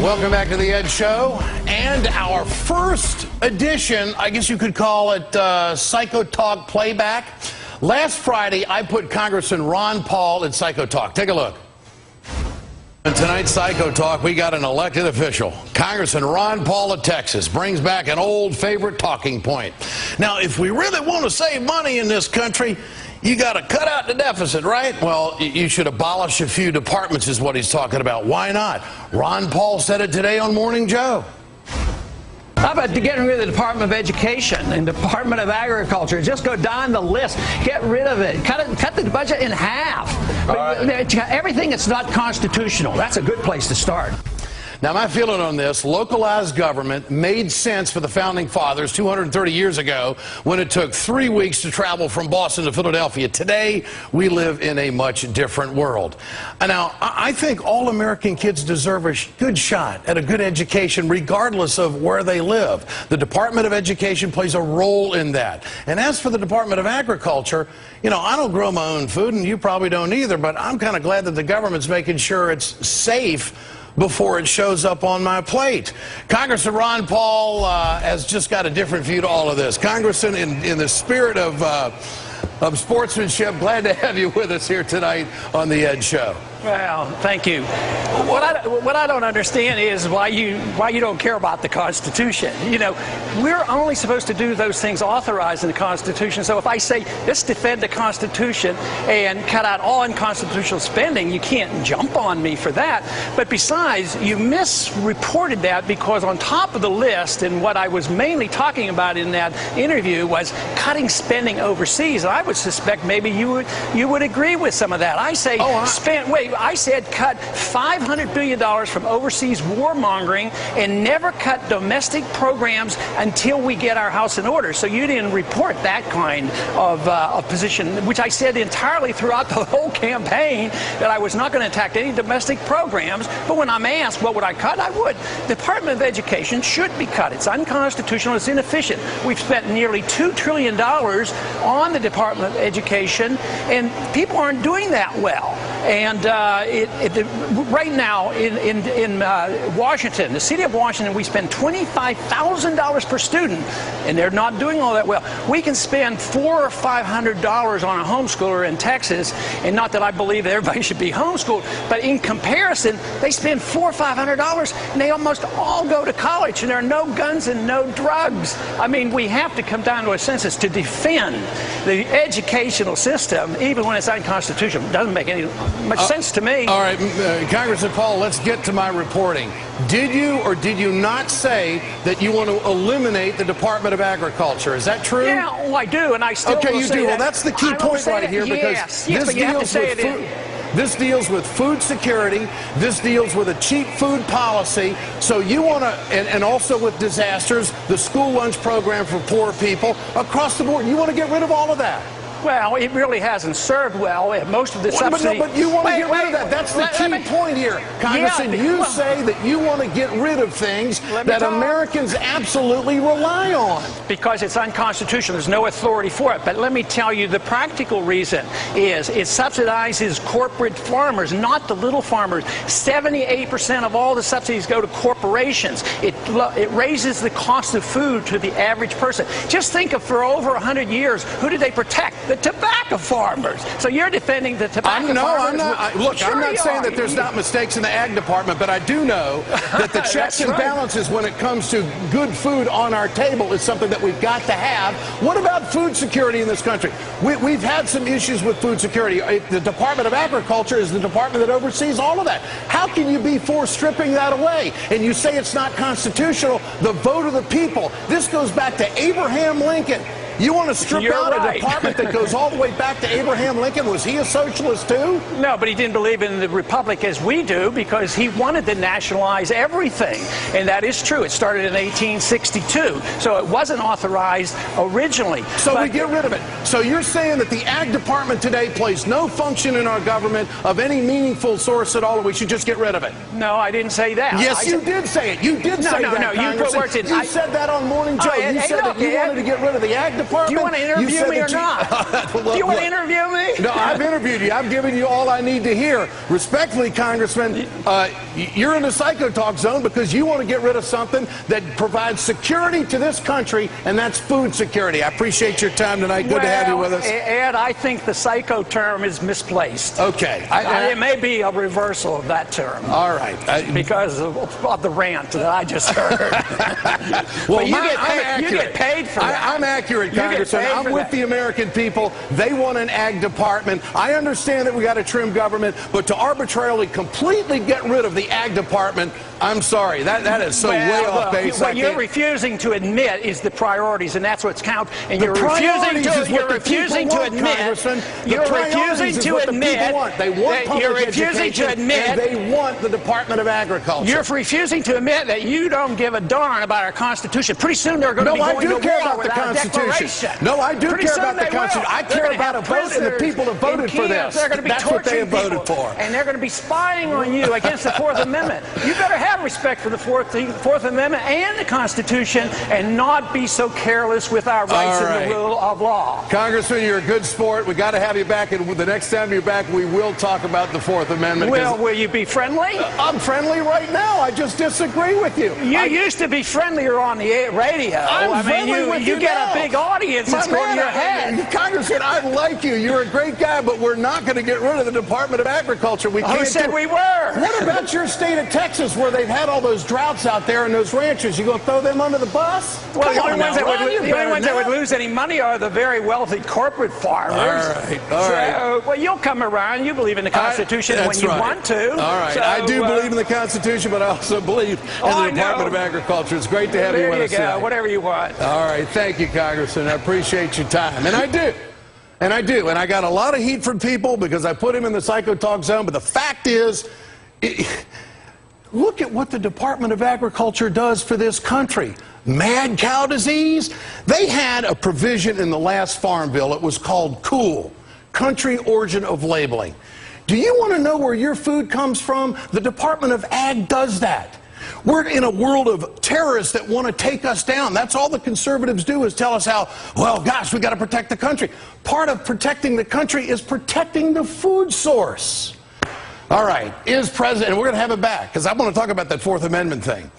Welcome back to the Ed Show and our first edition, I guess you could call it Psycho Talk Playback. Last Friday, I put Congressman Ron Paul in Psycho Talk. Take a look. In tonight's Psycho Talk, we got an elected official. Congressman Ron Paul of Texas brings back an old favorite talking point. Now, if we really want to save money in this country, you got to cut out the deficit, right? Well, you should abolish a few departments is what he's talking about. Why not? Ron Paul said it today on Morning Joe. How about getting rid of the Department of Education and Department of Agriculture? Just go down the list. Get rid of it. Cut the budget in half. Everything that's not constitutional. That's a good place to start. Now, my feeling on this, localized government made sense for the Founding Fathers 230 years ago when it took 3 weeks to travel from Boston to Philadelphia. Today, we live in a much different world. Now, I think all American kids deserve a good shot at a good education regardless of where they live. The Department of Education plays a role in that. And as for the Department of Agriculture, you know, I don't grow my own food, and you probably don't either, but I'm kind of glad that the government's making sure it's safe before it shows up on my plate. Congressman Ron Paul has just got a different view to all of this. Congressman, in the spirit of sportsmanship, glad to have you with us here tonight on the Ed Show. Well, thank you. What I don't understand is why you don't care about the Constitution. You know, we're only supposed to do those things authorized in the Constitution. So if I say, let's defend the Constitution and cut out all unconstitutional spending, you can't jump on me for that. But besides, you misreported that because on top of the list, and what I was mainly talking about in that interview was cutting spending overseas. And I would suspect maybe you would agree with some of that. I say I said cut $500 billion from overseas warmongering and never cut domestic programs until we get our house in order. So you didn't report that kind of position, which I said entirely throughout the whole campaign, that I was not going to attack any domestic programs. But when I'm asked what would I cut, I would. The Department of Education should be cut. It's unconstitutional. It's inefficient. We've spent nearly $2 trillion on the Department of Education, and people aren't doing that well. And right now in Washington, the city of Washington, we spend $25,000 per student, and they're not doing all that well. We can spend $400 or $500 on a homeschooler in Texas, and not that I believe that everybody should be homeschooled, but in comparison, they spend $400 or $500, and they almost all go to college, and there are no guns and no drugs. I mean, we have to come down to a census to defend the educational system, even when it's unconstitutional. It doesn't make any much sense to me. All right, Congressman Paul, let's get to my reporting. Did you or did you not say that you want to eliminate the Department of Agriculture? Is that true? Yeah, well, I do, and I still Okay, will you say do. that. Well, that's the key point right here, because this deals with food security. This deals with a cheap food policy. So you want to, and also with disasters, the school lunch program for poor people across the board. You want to get rid of all of that. Well, it really hasn't served well. Most of the subsidy... But you want to get rid of that. That's the key point here, Congressman. You say that you want to get rid of things that Americans absolutely rely on. Because it's unconstitutional. There's no authority for it. But let me tell you, the practical reason is it subsidizes corporate farmers, not the little farmers. 78% of all the subsidies go to corporations. It raises the cost of food to the average person. Just think of, for over 100 years, who did they protect? The tobacco farmers. So you're defending the tobacco farmers. Look, I'm not saying that there's not mistakes in the ag department, but I do know that the checks and balances when it comes to good food on our table is something that we've got to have. What about food security in this country? We've had some issues with food security. The Department of Agriculture is the department that oversees all of that. How can you be for stripping that away? And you say it's not constitutional, the vote of the people. This goes back to Abraham Lincoln. You want to strip out a department that goes all the way back to Abraham Lincoln? Was he a socialist too? No, but he didn't believe in the republic as we do, because he wanted to nationalize everything. And that is true. It started in 1862. So it wasn't authorized originally. So we get rid of it. So you're saying that the ag department today plays no function in our government of any meaningful source at all, and we should just get rid of it? No, I didn't say that. Yes, you did say it. You did say that, No, you put words in. You said that on Morning Joe. You said that you wanted to get rid of the ag department. department. Do you want to interview me or not? Well, do you want to interview me? No, I've interviewed you. I've given you all I need to hear. Respectfully, Congressman, you're in the psycho talk zone because you want to get rid of something that provides security to this country, and that's food security. I appreciate your time tonight. Good to have you with us. Ed, I think the psycho term is misplaced. Okay. It may be a reversal of that term. All right. Because of the rant that I just heard. Well, but you get paid for that. I'm accurate, Congressman. I'm with the American people. They want an ag department. I understand that we got to trim government, but to arbitrarily completely get rid of the ag department, I'm sorry. That is so way off base. What you're refusing to admit is the priorities, and that's what's count. And you're refusing to admit. You're refusing to admit. They want public education, and they want the Department of Agriculture. You're refusing to admit that you don't give a darn about our Constitution. Pretty soon they're going to be going to war without a declaration. No, I do care about the Constitution. I care about a vote and the people that voted for this. That's what they have voted for. And they're going to be spying on you against the Fourth Amendment. You better have respect for the Fourth Amendment and the Constitution and not be so careless with our rights and the rule of law. Congressman, you're a good sport. We got to have you back, and the next time you're back, we will talk about the Fourth Amendment. Well, will you be friendly? I'm friendly right now. I just disagree with you. You used to be friendlier on the radio. You get a big audience. It's going to your head. Congressman, I like you. You're a great guy, but we're not going to get rid of the Department of Agriculture. We can't. Who said we were? What about your state of Texas, where they've had all those droughts out there and those ranchers? You going to throw them under the bus? Well, the only ones that would lose any money are the very wealthy corporate farmers. All right. Well, you'll come around. You believe in the Constitution when you want to. All right. I do believe in the Constitution, but I also believe in the Department of Agriculture. It's great to have you with us. There you go. Whatever you want. All right. Thank you, Congressman. I appreciate your time. And I do. And I do. And I got a lot of heat from people because I put him in the psycho talk zone. But the fact is, look at what the Department of Agriculture does for this country. Mad cow disease. They had a provision in the last Farm Bill. It was called COOL, Country Origin of Labeling. Do you want to know where your food comes from? The Department of Ag does that. We're in a world of terrorists that want to take us down. That's all the conservatives do, is tell us how, well, gosh, we got to protect the country. Part of protecting the country is protecting the food source. All right, is President, and we're going to have it back, because I want to talk about that Fourth Amendment thing.